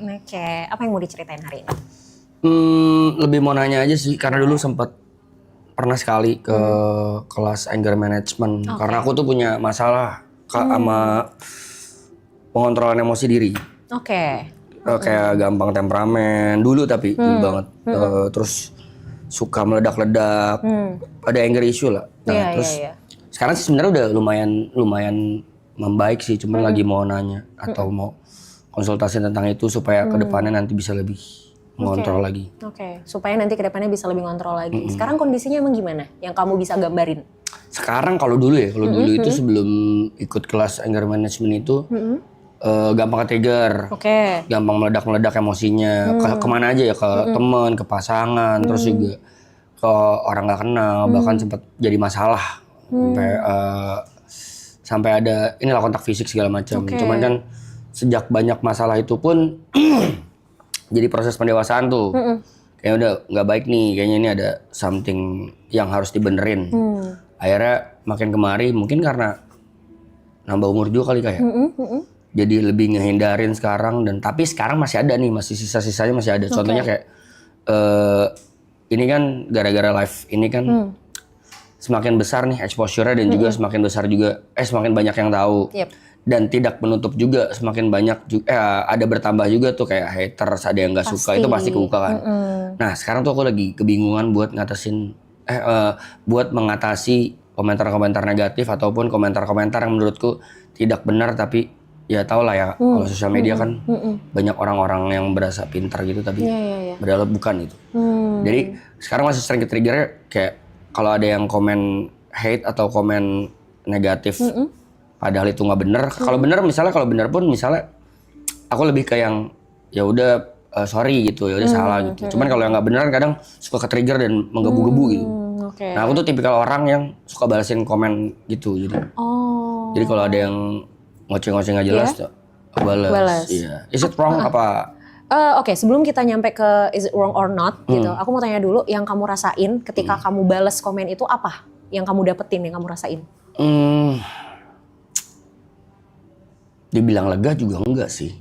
Oke, apa yang mau diceritain hari ini? Lebih mau nanya aja sih, karena dulu sempat pernah sekali ke kelas anger management. Karena aku tuh punya masalah sama pengontrolan emosi diri. Oke. Kayak gampang temperamen, dulu dulu banget. Terus suka meledak-ledak, ada anger issue lah. Nah, terus sekarang sih sebenarnya udah lumayan membaik sih, cuman lagi mau nanya atau mau konsultasi tentang itu supaya kedepannya nanti bisa lebih mengontrol lagi. Oke, supaya nanti kedepannya bisa lebih ngontrol lagi. Sekarang kondisinya emang gimana? Yang kamu bisa gambarin? Sekarang kalau dulu dulu itu sebelum ikut kelas anger management itu gampang ke-trigger, gampang meledak-meledak emosinya. Kemana aja ya, ke teman, ke pasangan, terus juga ke orang nggak kenal, bahkan sempat jadi masalah sampai ada inilah kontak fisik segala macam. Cuman kan sejak banyak masalah itu pun jadi proses pendewasaan tuh. Kayaknya udah nggak baik nih, kayaknya ini ada something yang harus dibenerin. Akhirnya makin kemari mungkin karena nambah umur juga kali kayak. Jadi lebih ngehindarin sekarang, tapi sekarang masih ada nih, masih sisa-sisanya masih ada. Contohnya kayak ini kan gara-gara live ini kan semakin besar nih exposure-nya dan juga semakin besar juga semakin banyak yang tahu. Dan tidak menutup juga, semakin banyak juga ada bertambah juga tuh kayak haters, ada yang nggak suka, itu pasti kebuka kan. Nah sekarang tuh aku lagi kebingungan buat buat mengatasi komentar-komentar negatif ataupun komentar-komentar yang menurutku tidak benar, tapi ya tau lah ya kalau sosial media kan banyak orang-orang yang berasa pintar gitu tapi padahal bukan itu. Jadi sekarang masih sering ke-trigger kayak kalau ada yang komen hate atau komen negatif padahal itu nggak bener. Kalau bener pun misalnya aku lebih ke yang ya udah sorry gitu, ya udah salah gitu. Cuman kalau yang nggak bener kadang suka ke-trigger dan menggebu-gebu gitu. Nah aku tuh tipikal orang yang suka balasin komen gitu. Jadi kalau ada yang ngoceh-ngoceh nggak jelas tuh aku balas. Iya. Is it wrong apa? Oke, sebelum kita nyampe ke is it wrong or not gitu, aku mau tanya dulu yang kamu rasain ketika kamu balas komen itu apa? Yang kamu dapetin, yang kamu rasain? Dibilang lega juga enggak sih.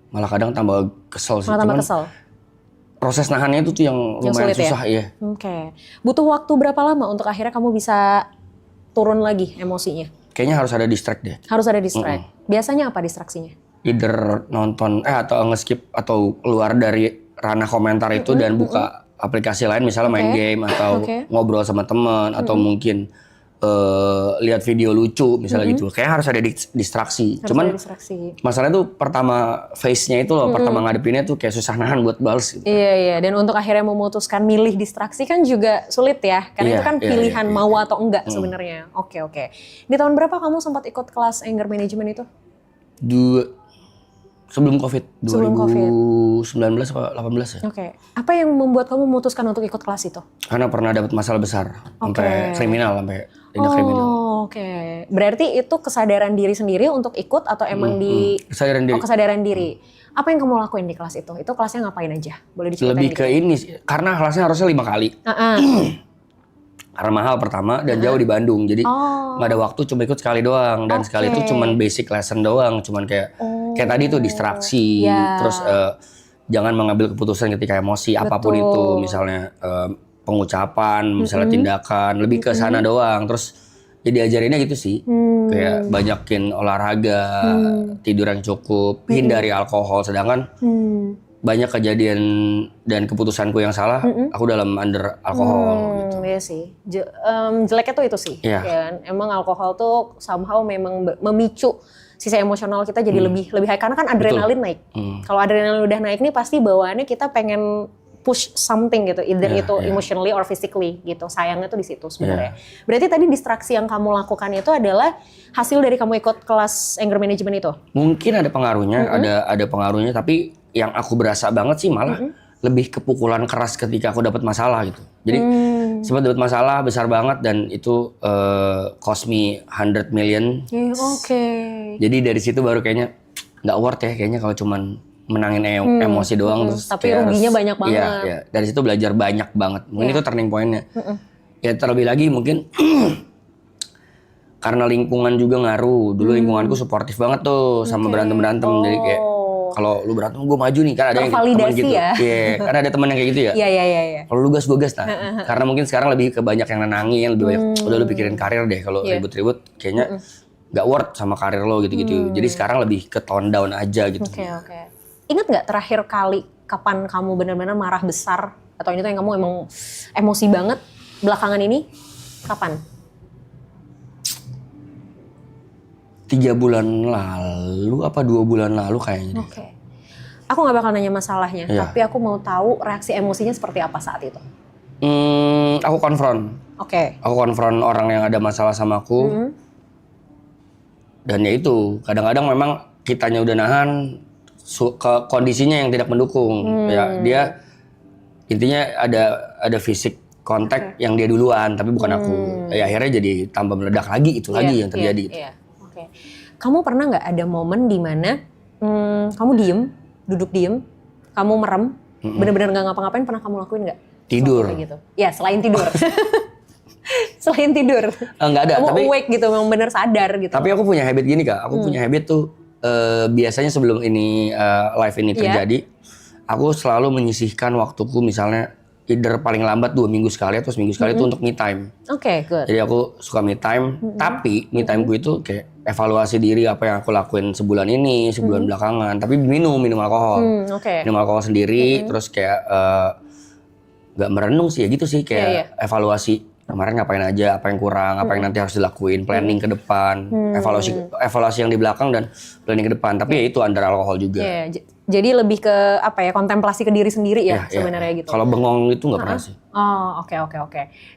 Malah kadang tambah kesel sih. Malah tambah kesel? Proses nahannya itu tuh yang lumayan susah ya. Oke. Butuh waktu berapa lama untuk akhirnya kamu bisa turun lagi emosinya? Kayaknya harus ada distract deh. Harus ada distract. Biasanya apa distraksinya? Either nonton atau nge-skip atau keluar dari ranah komentar itu dan buka aplikasi lain, misalnya main game atau ngobrol sama teman atau mungkin lihat video lucu misalnya gitu. Kayaknya harus ada distraksi. Cuman masalahnya tuh pertama face-nya itu loh, pertama ngadepinnya tuh kayak susah nahan buat balas gitu. Iya. Dan untuk akhirnya memutuskan milih distraksi kan juga sulit ya. Karena itu kan pilihan mau atau enggak sebenarnya. Oke. Di tahun berapa kamu sempat ikut kelas anger management itu? Sebelum COVID, 2019 atau 18 ya. Oke. Apa yang membuat kamu memutuskan untuk ikut kelas itu? Karena pernah dapat masalah besar, sampai kriminal, sampai tindak kriminal. Oke. Berarti itu kesadaran diri sendiri untuk ikut atau emang kesadaran diri. Kesadaran diri. Apa yang kamu lakuin di kelas itu? Itu kelasnya ngapain aja? Boleh diceritain? Lebih ke ini sih, karena kelasnya harusnya 5 kali. Karena mahal pertama dan jauh di Bandung, jadi nggak ada waktu, cuma ikut sekali doang. Dan sekali itu cuman basic lesson doang, cuman kayak tadi tuh distraksi, terus jangan mengambil keputusan ketika emosi apapun itu, misalnya pengucapan, misalnya tindakan, lebih ke sana doang. Terus jadi ajarinnya gitu sih, kayak banyakin olahraga, tidur yang cukup, hindari alkohol. Sedangkan banyak kejadian dan keputusanku yang salah, aku dalam under alkohol gitu. Iya sih, jeleknya tuh itu sih. Ya, emang alkohol tuh somehow memang memicu sisi emosional kita jadi lebih high, karena kan adrenalin naik. Kalau adrenalin udah naik nih pasti bawaannya kita pengen push something gitu, either itu emotionally or physically gitu. Sayangnya tuh di situ sebenarnya. Berarti tadi distraksi yang kamu lakukan itu adalah hasil dari kamu ikut kelas anger management itu? Mungkin ada pengaruhnya, ada pengaruhnya, tapi yang aku berasa banget sih malah lebih kepukulan keras ketika aku dapat masalah gitu. Jadi sempat dapat masalah besar banget dan itu cost me 100 million. Jadi dari situ baru kayaknya nggak worth ya kayaknya kalau cuman menangin emosi doang terus. Tapi ruginya banyak banget. Iya. Dari situ belajar banyak banget. Mungkin itu turning point-nya. Ya terlebih lagi mungkin karena lingkungan juga ngaruh. Dulu lingkunganku suportif banget tuh sama berantem-berantem. Jadi kayak Kalau lu berantem gue maju nih, kan ada yang teman gitu. Ya. Iya, kan ada teman yang kayak gitu ya. Iya. Kalau lu gas gue gas nah. Karena mungkin sekarang lebih ke banyak yang nenangin, lebih banyak udah lu pikirin karir deh. Kalau ribut-ribut kayaknya nggak worth sama karir lo gitu-gitu. Jadi sekarang lebih ke tone down aja gitu. Oke. Ingat nggak terakhir kali kapan kamu benar-benar marah besar atau ini tuh yang kamu emang emosi banget belakangan ini? Kapan? 3 bulan lalu apa 2 bulan lalu kayaknya. Oke. Aku nggak bakal nanya masalahnya, tapi aku mau tahu reaksi emosinya seperti apa saat itu. Aku konfront. Oke. Aku konfront orang yang ada masalah sama aku. Dan ya itu, kadang-kadang memang kitanya udah nahan ke kondisinya yang tidak mendukung. Ya dia intinya ada fisik kontak yang dia duluan, tapi bukan aku. Ya akhirnya jadi tambah meledak lagi itu lagi yang terjadi. Gitu. Oke. Kamu pernah nggak ada momen di mana kamu duduk diem, kamu merem, benar-benar nggak ngapa-ngapain, pernah kamu lakuin nggak? Tidur. Gitu. Ya selain tidur. Selain tidur. Enggak ada. Kamu tapi awake gitu, memang benar sadar gitu. Tapi aku punya habit gini Kak. Aku punya habit tuh biasanya sebelum ini live ini terjadi, aku selalu menyisihkan waktuku misalnya either paling lambat 2 minggu sekali atau seminggu sekali itu untuk me time. Oke, good. Jadi aku suka me time, tapi me time gue itu kayak evaluasi diri apa yang aku lakuin sebulan ini, sebulan belakangan. Tapi minum alkohol. Minum alkohol sendiri, terus kayak gak merenung sih ya gitu sih, kayak evaluasi kemarin ngapain aja, apa yang kurang, apa yang nanti harus dilakuin, planning ke depan, evaluasi yang di belakang dan planning ke depan. Tapi ya itu under alkohol juga. Jadi lebih ke apa ya, kontemplasi ke diri sendiri ya sebenarnya gitu. Kalau bengong itu nggak pernah sih. Oh, oke.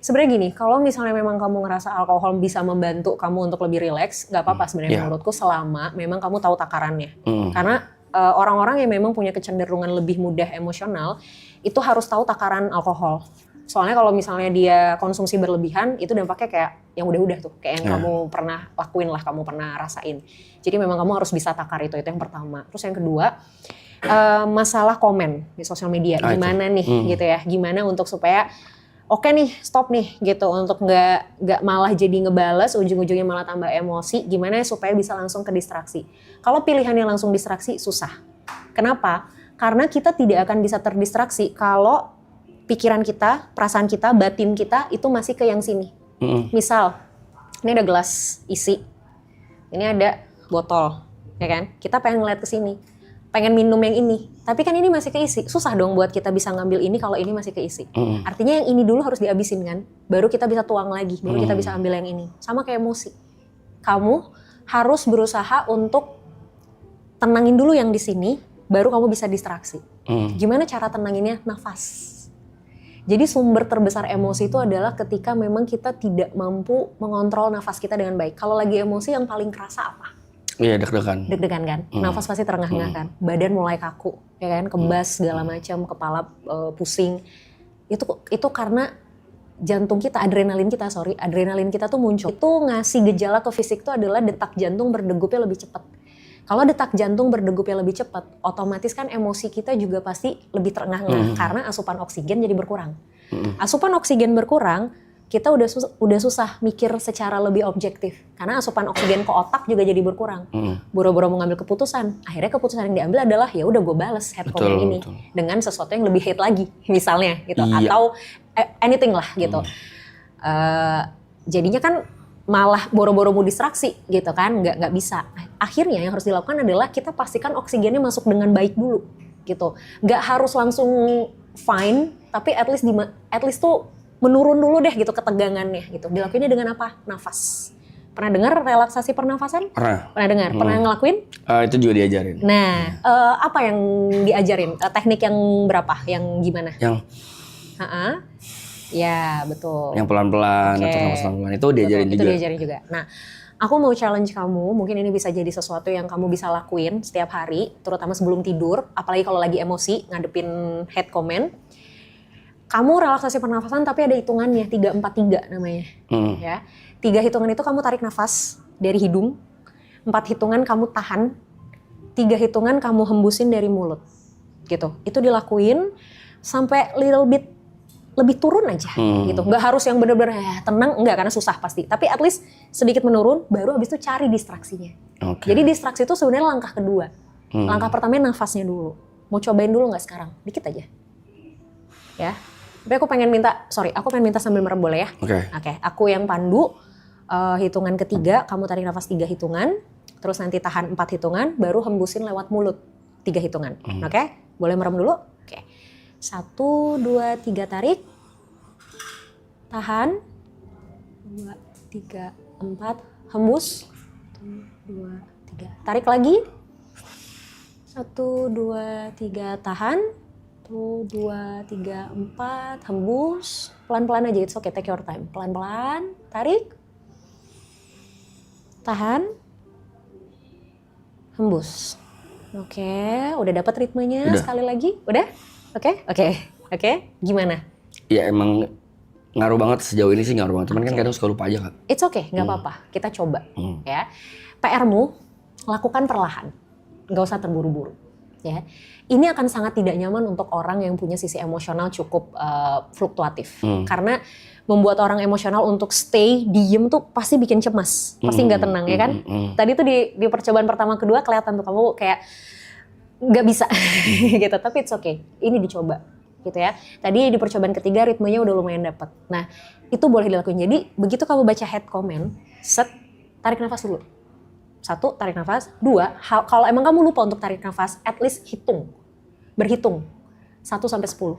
Sebenarnya gini, kalau misalnya memang kamu ngerasa alkohol bisa membantu kamu untuk lebih rileks, nggak apa-apa sebenarnya menurutku, selama memang kamu tahu takarannya. Karena orang-orang yang memang punya kecenderungan lebih mudah emosional itu harus tahu takaran alkohol. Soalnya kalau misalnya dia konsumsi berlebihan, itu dampaknya kayak yang udah-udah tuh, kayak yang kamu pernah lakuin lah, kamu pernah rasain. Jadi memang kamu harus bisa takar itu yang pertama. Terus yang kedua, masalah komen di sosial media, gimana nih gitu ya, gimana untuk supaya oke nih, stop nih gitu, untuk nggak malah jadi ngebales, ujung-ujungnya malah tambah emosi, gimana supaya bisa langsung ke distraksi. Kalau pilihannya langsung distraksi, susah. Kenapa? Karena kita tidak akan bisa terdistraksi kalau pikiran kita, perasaan kita, batin kita itu masih ke yang sini. Misal, ini ada gelas isi, ini ada botol, ya kan? Kita pengen ngeliat ke sini, pengen minum yang ini, tapi kan ini masih keisi. Susah dong buat kita bisa ngambil ini kalau ini masih keisi. Artinya yang ini dulu harus dihabisin kan, baru kita bisa tuang lagi, baru kita bisa ambil yang ini. Sama kayak emosi. Kamu harus berusaha untuk tenangin dulu yang di sini, baru kamu bisa distraksi. Gimana cara tenanginnya? Nafas. Jadi sumber terbesar emosi itu adalah ketika memang kita tidak mampu mengontrol nafas kita dengan baik. Kalau lagi emosi yang paling kerasa apa? Iya, deg-degan. Deg-degan kan? Nafas pasti terengah-engah kan? Badan mulai kaku, ya kan? Kebas segala macam, kepala pusing. Itu karena jantung kita, adrenalin kita tuh muncul. Itu ngasih gejala ke fisik itu adalah detak jantung berdegupnya lebih cepat. Kalau detak jantung berdegupnya lebih cepat, otomatis kan emosi kita juga pasti lebih terengah-engah karena asupan oksigen jadi berkurang. Asupan oksigen berkurang, kita udah susah mikir secara lebih objektif karena asupan oksigen ke otak juga jadi berkurang. Boro-boro mau ngambil keputusan, akhirnya keputusan yang diambil adalah ya udah gue bales head comment ini dengan sesuatu yang lebih hate lagi, misalnya gitu, atau anything lah gitu. Jadinya kan malah boro-boro mau distraksi gitu kan, nggak bisa. Akhirnya yang harus dilakukan adalah kita pastikan oksigennya masuk dengan baik dulu gitu. Nggak harus langsung fine, tapi at least tuh menurun dulu deh gitu ketegangannya gitu. Dilakuinnya dengan apa? Nafas. Pernah dengar relaksasi pernafasan? Pernah dengar? Pernah ngelakuin? Itu juga diajarin. Nah, apa yang diajarin? Teknik yang berapa? Yang gimana? Yang ya betul. Yang pelan-pelan atau nafas pelan-pelan itu diajarin juga. Itu diajarin juga. Nah, aku mau challenge kamu, mungkin ini bisa jadi sesuatu yang kamu bisa lakuin setiap hari, terutama sebelum tidur, apalagi kalau lagi emosi, ngadepin hate comment. Kamu relaksasi pernafasan tapi ada hitungannya, 3-4-3 namanya. Ya. 3 hitungan itu kamu tarik nafas dari hidung, 4 hitungan kamu tahan, 3 hitungan kamu hembusin dari mulut. Gitu. Itu dilakuin sampai little bit lebih turun aja gitu. Nggak harus yang benar-benar tenang, enggak, karena susah pasti. Tapi at least sedikit menurun, baru habis itu cari distraksinya. Jadi distraksi itu sebenarnya langkah kedua. Langkah pertamanya nafasnya dulu. Mau cobain dulu nggak sekarang? Dikit aja. Ya. Tapi aku pengen minta sambil merem boleh ya? Oke. Aku yang pandu, hitungan ketiga, kamu tarik nafas 3 hitungan, terus nanti tahan 4 hitungan, baru hembusin lewat mulut 3 hitungan. Oke? Boleh merem dulu? Oke. 1, 2, 3 tarik. Tahan. 2, 3, 4. Hembus. 1, 2, 3. Tarik lagi. 1, 2, 3. Tahan. 1, 2, 3, 4. Hembus. Pelan-pelan aja, it's okay, take your time. Pelan-pelan. Tarik. Tahan. Hembus. Oke, udah dapat ritmenya sekali lagi? Udah? Oke. Gimana? Ya emang ngaruh banget sejauh ini sih, ngaruh banget. Cuman kan kadang suka lupa aja kan. It's okay, nggak apa-apa. Kita coba ya. PR-mu lakukan perlahan, nggak usah terburu-buru. Ya, ini akan sangat tidak nyaman untuk orang yang punya sisi emosional cukup fluktuatif. Karena membuat orang emosional untuk stay diem tuh pasti bikin cemas, pasti nggak tenang ya kan. Tadi tuh di percobaan pertama kedua kelihatan tuh kamu kayak nggak bisa gitu. Tapi it's okay, ini dicoba gitu ya. Tadi di percobaan ketiga ritmenya udah lumayan dapet. Nah itu boleh dilakuin. Jadi begitu kamu baca head comment, set, tarik nafas dulu. 1, tarik nafas. 2, kalau emang kamu lupa untuk tarik nafas, at least berhitung 1 sampai 10.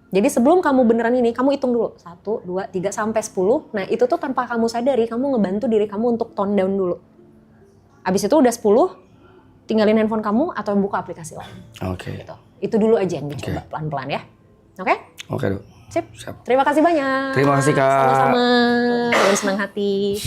Jadi sebelum kamu beneran ini, kamu hitung dulu 1, 2, 3 sampai 10. Nah itu tuh tanpa kamu sadari, kamu ngebantu diri kamu untuk tone down dulu. Abis itu udah 10, tinggalin handphone kamu atau buka aplikasi lain. Oke. Gitu. Itu dulu aja yang dicoba pelan-pelan ya. Oke? Oke, Dok. Sip. Terima kasih banyak. Terima kasih, Kak. Sama-sama. Dengan senang hati.